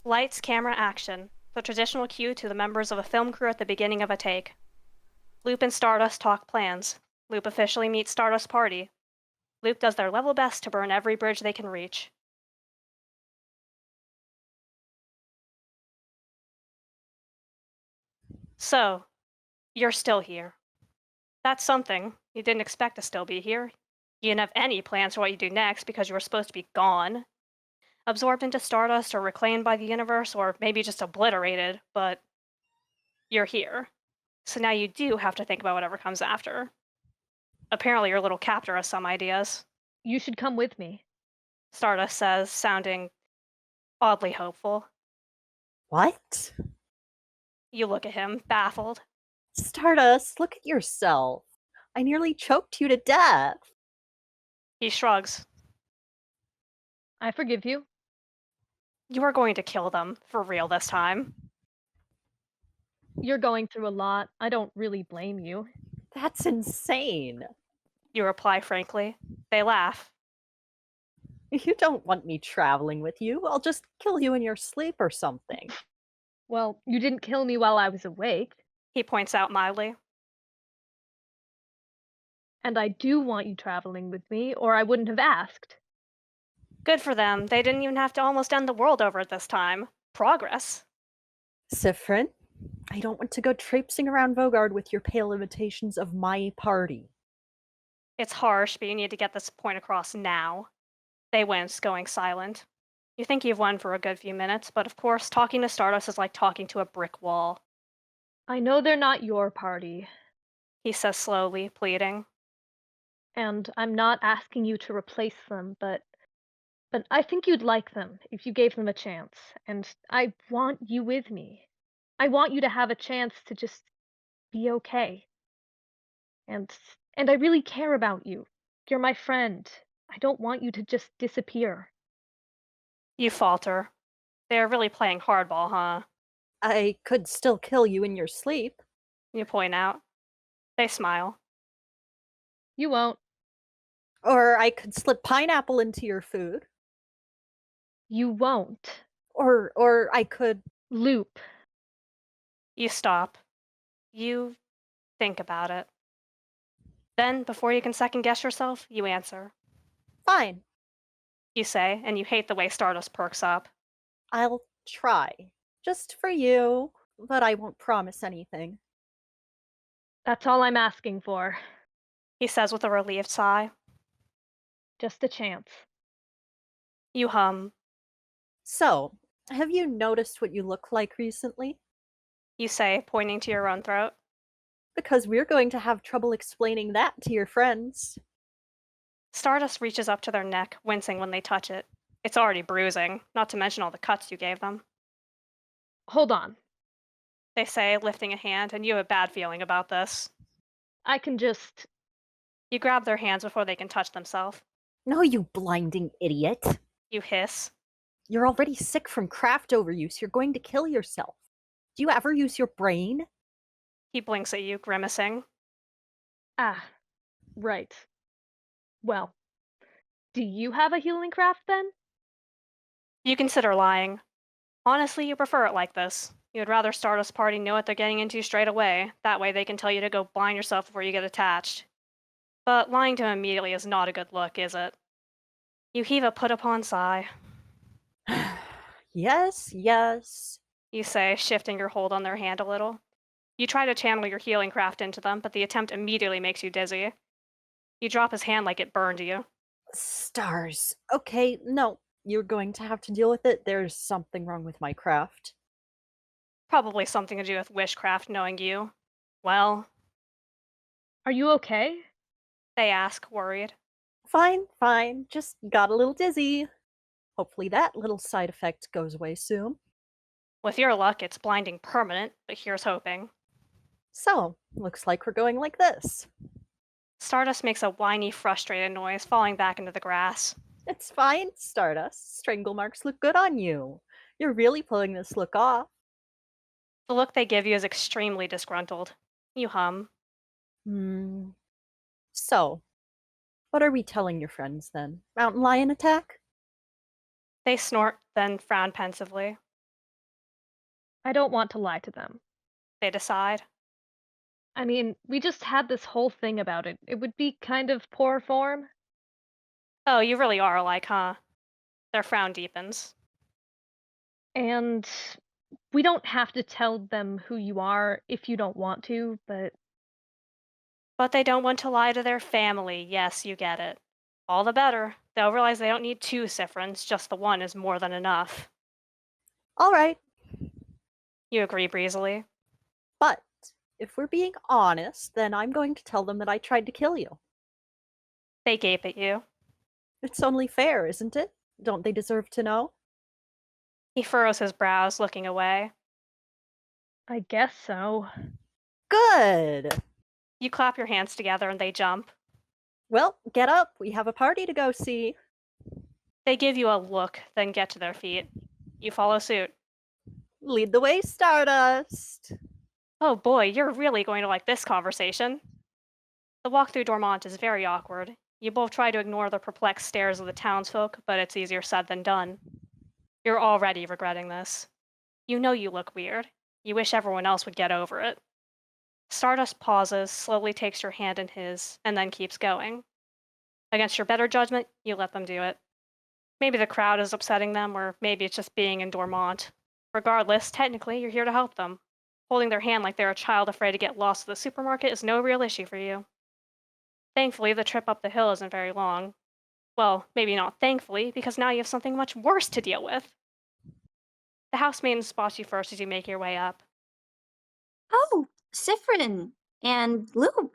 Lights, camera, action. The traditional cue to the members of a film crew at the beginning of a take. Loop and Stardust talk plans. Loop officially meets Stardust party. Loop does their level best to burn every bridge they can reach. So, you're still here. That's something. You didn't expect to still be here. You didn't have any plans for what you do next because you were supposed to be gone. Absorbed into Stardust or reclaimed by the universe or maybe just obliterated, but you're here. So now you do have to think about whatever comes after. Apparently your little captor has some ideas. You should come with me. Stardust says, sounding oddly hopeful. What? You look at him, baffled. Stardust, look at yourself. I nearly choked you to death. He shrugs. I forgive you. You are going to kill them, for real this time. You're going through a lot. I don't really blame you. That's insane. You reply frankly. They laugh. You don't want me traveling with you. I'll just kill you in your sleep or something. Well, you didn't kill me while I was awake, He points out mildly. and I do want you traveling with me, or I wouldn't have asked. Good for them. They didn't even have to almost end the world over it this time. Progress. Siffrin, I don't want to go traipsing around Vogard with your pale imitations of my party. It's harsh, but you need to get this point across now. They wince, going silent. You think you've won for a good few minutes, but of course, talking to Stardust is like talking to a brick wall. I know they're not your party, He says slowly, pleading. and I'm not asking you to replace them, but I think you'd like them if you gave them a chance, and I want you with me. I want you to have a chance to just be okay. And and I really care about you. You're my friend. I don't want you to just disappear. You falter. They're really playing hardball, huh? I could still kill you in your sleep. You point out. They smile. You won't. Or I could slip pineapple into your food. You won't. Or I could. Loop. You stop. You think about it. Then, before you can second guess yourself, you answer. Fine, You say, and you hate the way Stardust perks up. I'll try. Just for you, but I won't promise anything. That's all I'm asking for. He says with a relieved sigh. Just a chance. You hum. So, have you noticed what you look like recently? You say, pointing to your own throat. Because we're going to have trouble explaining that to your friends. Stardust reaches up to their neck, wincing when they touch it. It's already bruising, not to mention all the cuts you gave them. Hold on. They say, lifting a hand, and you have a bad feeling about this. I can just. You grab their hands before they can touch themselves. No, you blinding idiot. You hiss. You're already sick from craft overuse. You're going to kill yourself. Do you ever use your brain? He blinks at you, grimacing. Ah, right. Well, do you have a healing craft then? You consider lying. Honestly, you prefer it like this. You'd rather Stardust Party know what they're getting into straight away. That way they can tell you to go blind yourself before you get attached. But lying to him immediately is not a good look, is it? You heave a put-upon sigh. Yes, yes. You say, shifting your hold on their hand a little. You try to channel your healing craft into them, but the attempt immediately makes you dizzy. You drop his hand like it burned you. Stars. Okay, no, you're going to have to deal with it. There's something wrong with my craft. Probably something to do with wishcraft knowing you. Well, Are you okay? they ask, worried. Fine, fine. Just got a little dizzy. Hopefully that little side effect goes away soon. With your luck, it's blinding permanent, but here's hoping. So, looks like we're going like this. Stardust makes a whiny, frustrated noise, falling back into the grass. It's fine, Stardust. Strangle marks look good on you. You're really pulling this look off. The look they give you is extremely disgruntled. You hum. Hmm. So, what are we telling your friends then? Mountain lion attack? They snort, then frown pensively. I don't want to lie to them. They decide. I mean, we just had this whole thing about it. It would be kind of poor form. Oh, you really are alike, huh? Their frown deepens. And we don't have to tell them who you are if you don't want to, but But they don't want to lie to their family. Yes, you get it. All the better. They'll realize they don't need two Siffrins, just the one is more than enough. All right, You agree breezily. but if we're being honest, then I'm going to tell them that I tried to kill you. They gape at you. It's only fair, isn't it? Don't they deserve to know? He furrows his brows, looking away. I guess so. Good! You clap your hands together and they jump. Well, get up. We have a party to go see. They give you a look, then get to their feet. You follow suit. Lead the way, Stardust. Oh boy, you're really going to like this conversation. The walk through Dormont is very awkward. You both try to ignore the perplexed stares of the townsfolk, but it's easier said than done. You're already regretting this. You know you look weird. You wish everyone else would get over it. Stardust pauses, slowly takes your hand in his, and then keeps going. Against your better judgment, you let them do it. Maybe the crowd is upsetting them, or maybe it's just being in Dormont. Regardless, technically, you're here to help them. Holding their hand like they're a child afraid to get lost at the supermarket is no real issue for you. Thankfully, the trip up the hill isn't very long. Well, maybe not thankfully, because now you have something much worse to deal with. The housemaiden spots you first as you make your way up. Oh, Siffrin and Loop.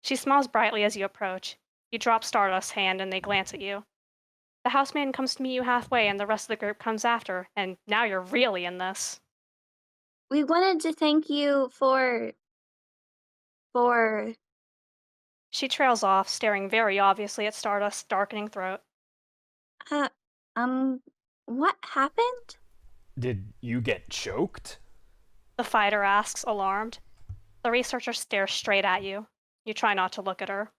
She smiles brightly as you approach. You drop Stardust's hand and they glance at you. The housemaiden comes to meet you halfway and the rest of the group comes after, and now you're really in this. We wanted to thank you for She trails off, staring very obviously at Stardust's darkening throat. uh what happened? Did you get choked? The fighter asks, alarmed. The researcher stares straight at you. You try not to look at her.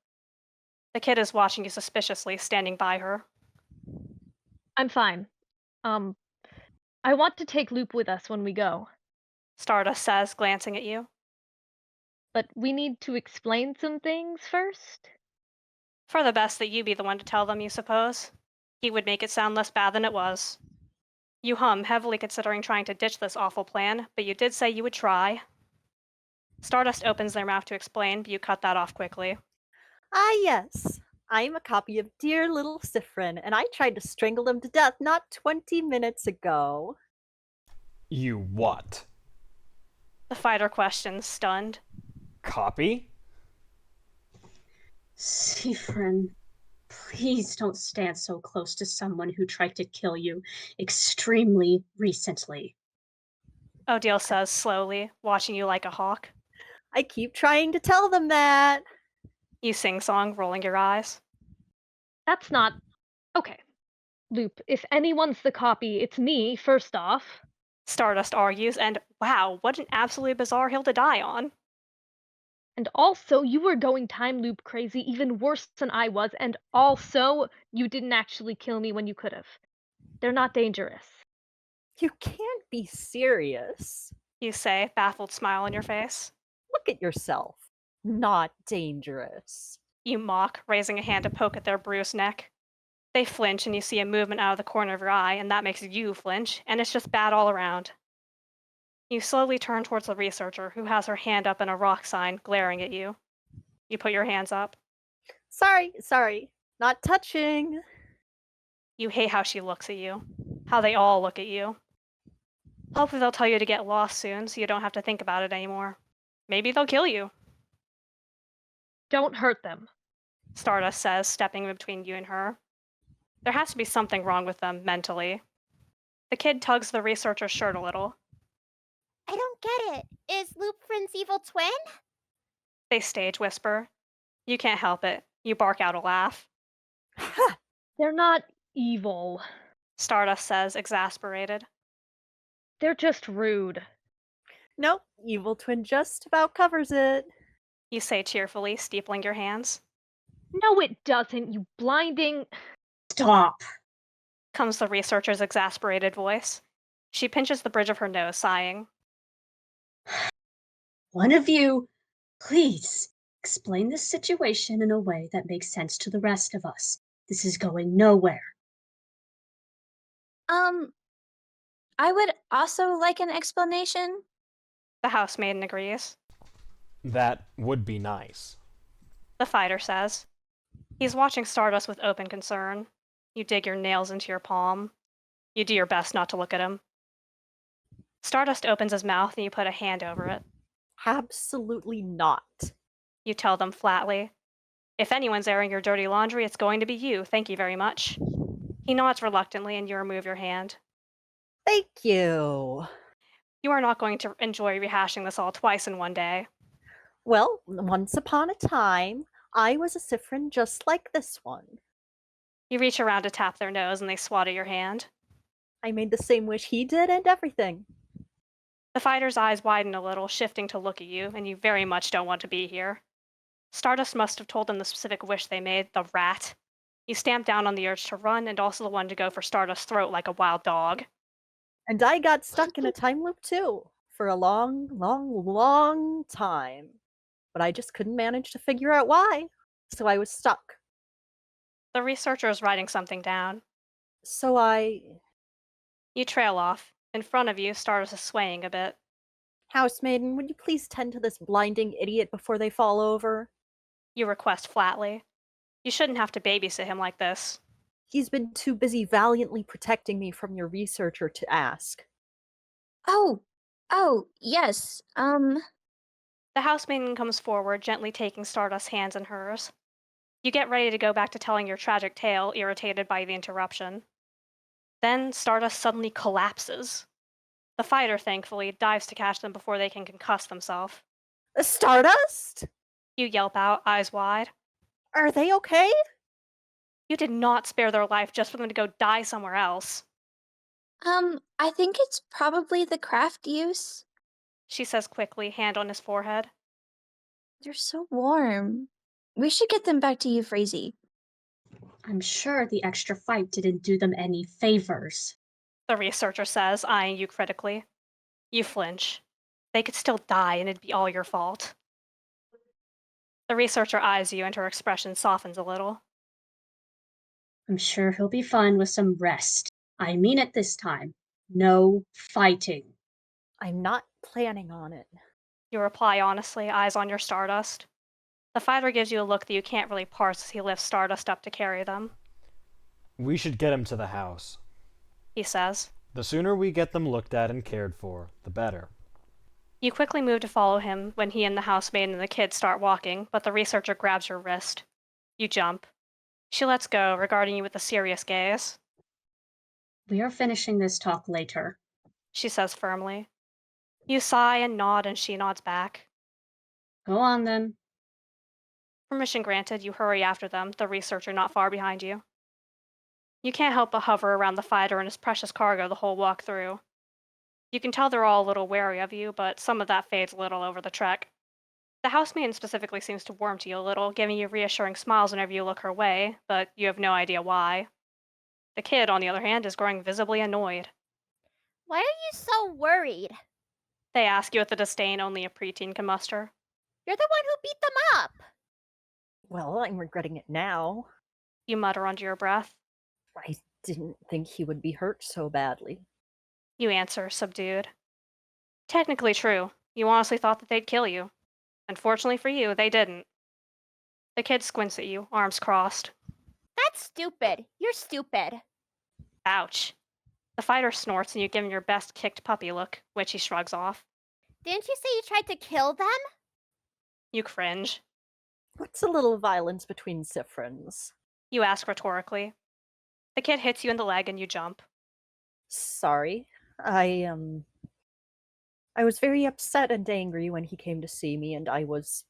The kid is watching you suspiciously, standing by her. I'm fine. I want to take Loop with us when we go, Stardust says, glancing at you. but we need to explain some things first. For the best that you be the one to tell them, you suppose. He would make it sound less bad than it was. You hum, heavily considering trying to ditch this awful plan, but you did say you would try. Stardust opens their mouth to explain, but you cut that off quickly. Ah, yes. I'm a copy of dear little Siffrin, and I tried to strangle him to death not 20 minutes ago. You what? The fighter questions, stunned. Copy? Siffrin, please don't stand so close to someone who tried to kill you extremely recently. Odile says slowly, watching you like a hawk. I keep trying to tell them that. You sing-song, rolling your eyes. That's not okay. Loop, if anyone's the copy, it's me, first off. Stardust argues, and wow, what an absolutely bizarre hill to die on. And also, you were going time loop crazy even worse than I was, and also, you didn't actually kill me when you could have. They're not dangerous. You can't be serious. You say, baffled smile on your face. Look at yourself. Not dangerous. You mock, raising a hand to poke at their bruised neck. They flinch, and you see a movement out of the corner of your eye, and that makes you flinch, and it's just bad all around. You slowly turn towards the researcher, who has her hand up in a rock sign, glaring at you. You put your hands up. Sorry. Not touching. You hate how she looks at you. How they all look at you. Hopefully they'll tell you to get lost soon, so you don't have to think about it anymore. Maybe they'll kill you, Don't hurt them. Stardust says, stepping between you and her. There has to be something wrong with them, mentally. The kid tugs the researcher's shirt a little. I don't get it. Is Luprin's evil twin? They stage whisper. You can't help it. You bark out a laugh. They're not evil. Stardust says, exasperated. They're just rude. Nope, evil twin just about covers it. You say cheerfully, steepling your hands. No, it doesn't, you blinding. Stop. Comes the researcher's exasperated voice. She pinches the bridge of her nose, sighing. One of you, please explain this situation in a way that makes sense to the rest of us. This is going nowhere. I would also like an explanation. The housemaiden agrees. That would be nice. The fighter says. He's watching Stardust with open concern. You dig your nails into your palm. You do your best not to look at him. Stardust opens his mouth and you put a hand over it. Absolutely not. You tell them flatly. If anyone's airing your dirty laundry, it's going to be you. Thank you very much. He nods reluctantly and you remove your hand. Thank you. You are not going to enjoy rehashing this all twice in one day. Well, once upon a time, I was a Siffrin just like this one. You reach around to tap their nose and they swat at your hand. I made the same wish he did and everything. The fighter's eyes widen a little, shifting to look at you, and you very much don't want to be here. Stardust must have told them the specific wish they made, the rat. You stamp down on the urge to run and also the one to go for Stardust's throat like a wild dog. And I got stuck in a time loop too, for a long, long, long time. But I just couldn't manage to figure out why, so I was stuck. The researcher is writing something down. So You trail off. In front of you, Stardust is swaying a bit. Housemaiden, would you please tend to this blinding idiot before they fall over? You request flatly. You shouldn't have to babysit him like this. He's been too busy valiantly protecting me from your researcher to ask. Oh, yes. The housemaiden comes forward, gently taking Stardust's hands in hers. You get ready to go back to telling your tragic tale, irritated by the interruption. Then Stardust suddenly collapses. The fighter, thankfully, dives to catch them before they can concuss themselves. Stardust? You yelp out, eyes wide. Are they okay? You did not spare their life just for them to go die somewhere else, I think it's probably the craft use. she says quickly, hand on his forehead. They're so warm. We should get them back to you, Frazee. I'm sure the extra fight didn't do them any favors. The researcher says, eyeing you critically. You flinch. They could still die and it'd be all your fault. The researcher eyes you and her expression softens a little. I'm sure he'll be fine with some rest. I mean it this time. No fighting. I'm not planning on it. You reply honestly, eyes on your Stardust. The fighter gives you a look that you can't really parse as he lifts Stardust up to carry them. We should get him to the house. He says. The sooner we get them looked at and cared for, the better. You quickly move to follow him when he and the housemaid and the kid start walking, but the researcher grabs your wrist. You jump. She lets go, regarding you with a serious gaze. We are finishing this talk later. She says firmly. You sigh and nod, and she nods back. Go on then. Permission granted, you hurry after them, the researcher not far behind you. You can't help but hover around the fighter and his precious cargo the whole walk through. You can tell they're all a little wary of you, but some of that fades a little over the trek. The housemaiden specifically seems to warm to you a little, giving you reassuring smiles whenever you look her way, but you have no idea why. The kid, on the other hand, is growing visibly annoyed. Why are you so worried? They ask you with the disdain only a preteen can muster. You're the one who beat them up. Well, I'm regretting it now. You mutter under your breath. I didn't think he would be hurt so badly. You answer, subdued. Technically true. You honestly thought that they'd kill you. Unfortunately for you, they didn't. The kid squints at you, arms crossed. That's stupid. You're stupid. Ouch. The fighter snorts and you give him your best kicked puppy look, which he shrugs off. Didn't you say you tried to kill them? You cringe. What's a little violence between Siffrins? You ask rhetorically. The kid hits you in the leg and you jump. Sorry. I was very upset and angry when he came to see me, and I was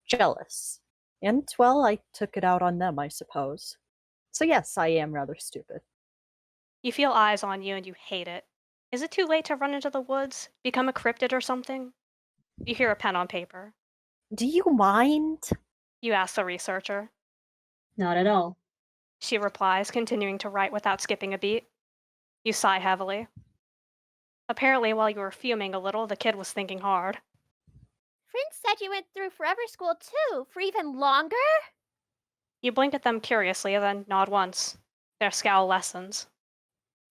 jealous. And, well, I took it out on them, I suppose. So yes, I am rather stupid. You feel eyes on you and you hate it. Is it too late to run into the woods? Become a cryptid or something? You hear a pen on paper. Do you mind? You ask the researcher. Not at all. She replies, continuing to write without skipping a beat. You sigh heavily. Apparently, while you were fuming a little, the kid was thinking hard. Friend said you went through forever school too, for even longer? You blink at them curiously, then nod once. Their scowl lessens.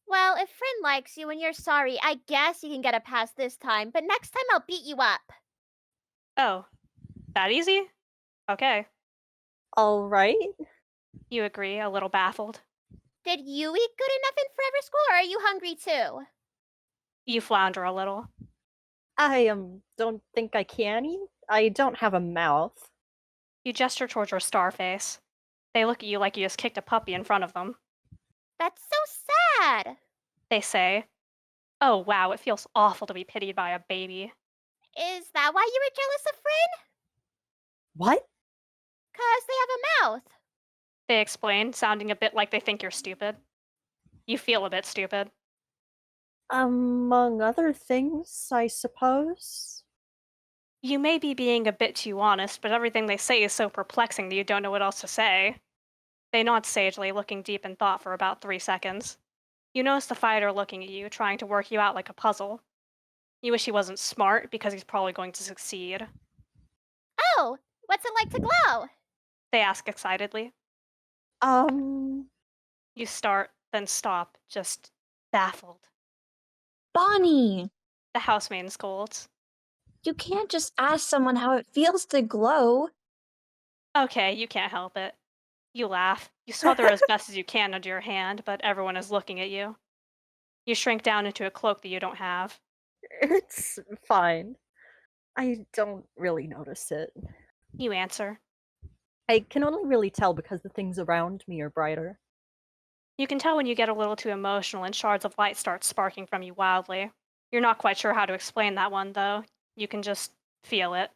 Well, if Friend likes you and you're sorry, I guess you can get a pass this time, but next time I'll beat you up. Oh, that easy? Okay. All right. You agree, a little baffled. Did you eat good enough in forever school, or are you hungry too? You flounder a little. I don't think I can eat. I don't have a mouth. You gesture towards your star face. They look at you like you just kicked a puppy in front of them. That's so sad. They say, "Oh wow, it feels awful to be pitied by a baby." Is that why you were jealous of Friend? What? 'Cause they have a mouth. They explain, sounding a bit like they think you're stupid. You feel a bit stupid. Among other things, I suppose. You may be being a bit too honest, but everything they say is so perplexing that you don't know what else to say. They nod sagely, looking deep in thought for about 3 seconds. You notice the fighter looking at you, trying to work you out like a puzzle. You wish he wasn't smart, because he's probably going to succeed. Oh, what's it like to glow? They ask excitedly. You start, then stop, just baffled. Bonnie, The housemaid scolds. you can't just ask someone how it feels to glow. Okay, you can't help it. You laugh. You smother as best as you can under your hand, but everyone is looking at you. You shrink down into a cloak that you don't have. It's fine. I don't really notice it. You answer. I can only really tell because the things around me are brighter. You can tell when you get a little too emotional and shards of light start sparking from you wildly. You're not quite sure how to explain that one, though. You can just feel it.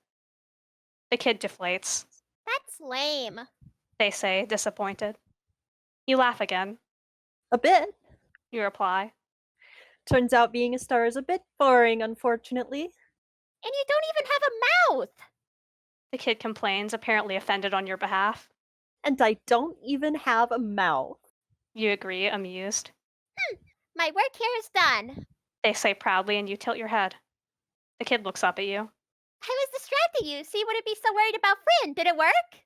The kid deflates. That's lame. They say, disappointed. You laugh again. A bit. You reply. Turns out being a star is a bit boring, unfortunately. And you don't even have a mouth. The kid complains, apparently offended on your behalf. And I don't even have a mouth. You agree, amused. My work here is done. They say proudly, and you tilt your head. The kid looks up at you. I was distracting you, so you wouldn't be so worried about Friend. Did it work?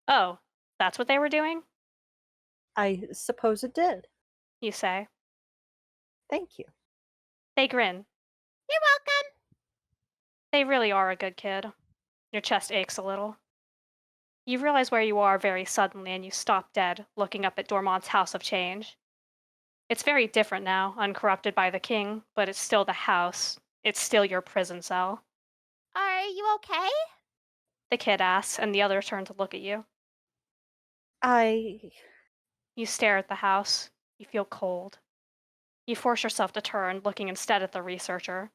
Oh, that's what they were doing? I suppose it did. You say. Thank you. You're They grin. welcome. They really are a good kid. Your chest aches a little. You realize where you are very suddenly, and you stop dead, looking up at Dormont's House of Change. It's very different now, uncorrupted by the king, but it's still the house. It's still your prison cell. Are you okay? The kid asks, and the others turn to look at you. You stare at the house. You feel cold. You force yourself to turn, looking instead at the researcher.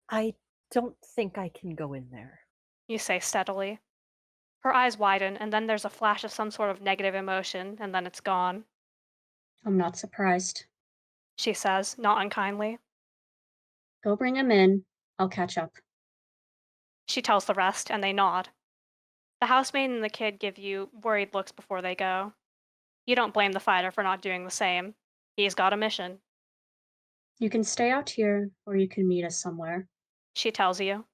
I don't think I can go in there. You say steadily. Her eyes widen, and then there's a flash of some sort of negative emotion, and then it's gone. I'm not surprised. She says, not unkindly. Go bring him in. I'll catch up. She tells the rest, and they nod. The housemaid and the kid give you worried looks before they go. You don't blame the fighter for not doing the same. He's got a mission, You can stay out here, or you can meet us somewhere. she tells you.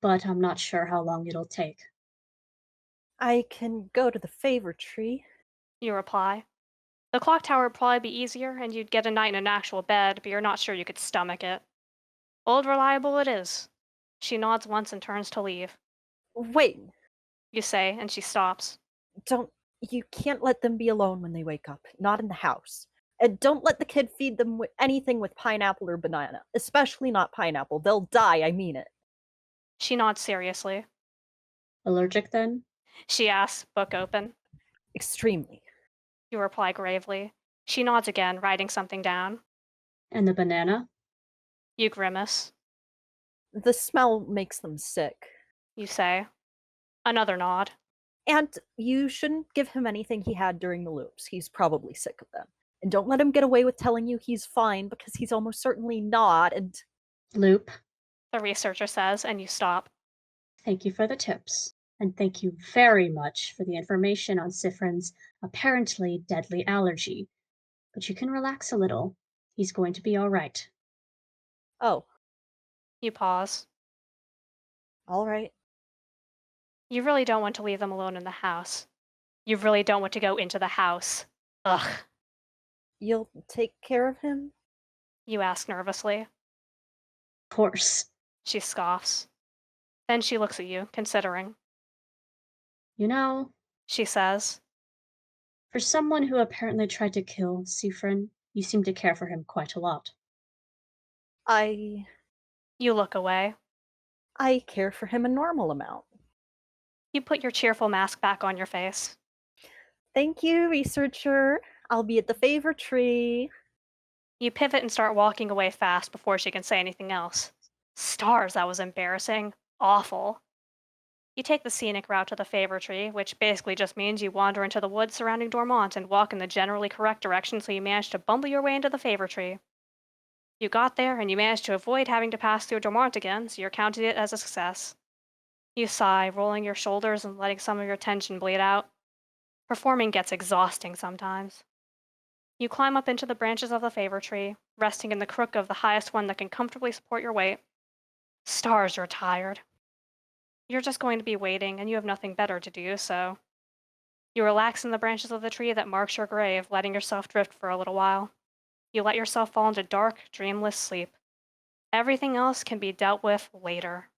But I'm not sure how long it'll take. I can go to the favor tree. You reply. The clock tower would probably be easier, and you'd get a night in an actual bed, but you're not sure you could stomach it. Old reliable it is. She nods once and turns to leave. Wait, You say, and she stops. you can't let them be alone when they wake up. Not in the house. And don't let the kid feed them anything with pineapple or banana. Especially not pineapple. They'll die, I mean it. She nods seriously. Allergic then? She asks, book open. Extremely. You reply gravely. She nods again, writing something down. And the banana? You grimace. The smell makes them sick. You say. Another nod. And you shouldn't give him anything he had during the loops. He's probably sick of them. And don't let him get away with telling you he's fine, because he's almost certainly not, and... Loop. The researcher says, and you stop. Thank you for the tips. And thank you very much for the information on Siffrin's apparently deadly allergy. But you can relax a little. He's going to be all right. Oh, You pause. all right. You really don't want to leave them alone in the house. You really don't want to go into the house. Ugh, You'll take care of him? you ask nervously. Of course. She scoffs. Then she looks at you, considering. You know, She says, for someone who apparently tried to kill Siffrin, you seem to care for him quite a lot. I You look away. care for him a normal amount. You put your cheerful mask back on your face. Thank you, researcher. I'll be at the favor tree. You pivot and start walking away fast before she can say anything else. Stars, that was embarrassing. Awful. You take the scenic route to the favor tree, which basically just means you wander into the woods surrounding Dormont and walk in the generally correct direction so you manage to bumble your way into the favor tree. You got there and you managed to avoid having to pass through Dormont again, so you're counting it as a success. You sigh, rolling your shoulders and letting some of your tension bleed out. Performing gets exhausting sometimes. You climb up into the branches of the favor tree, resting in the crook of the highest one that can comfortably support your weight. Stars, you're tired. You're just going to be waiting, and you have nothing better to do, so. You relax in the branches of the tree that marks your grave, letting yourself drift for a little while. You let yourself fall into dark, dreamless sleep. Everything else can be dealt with later.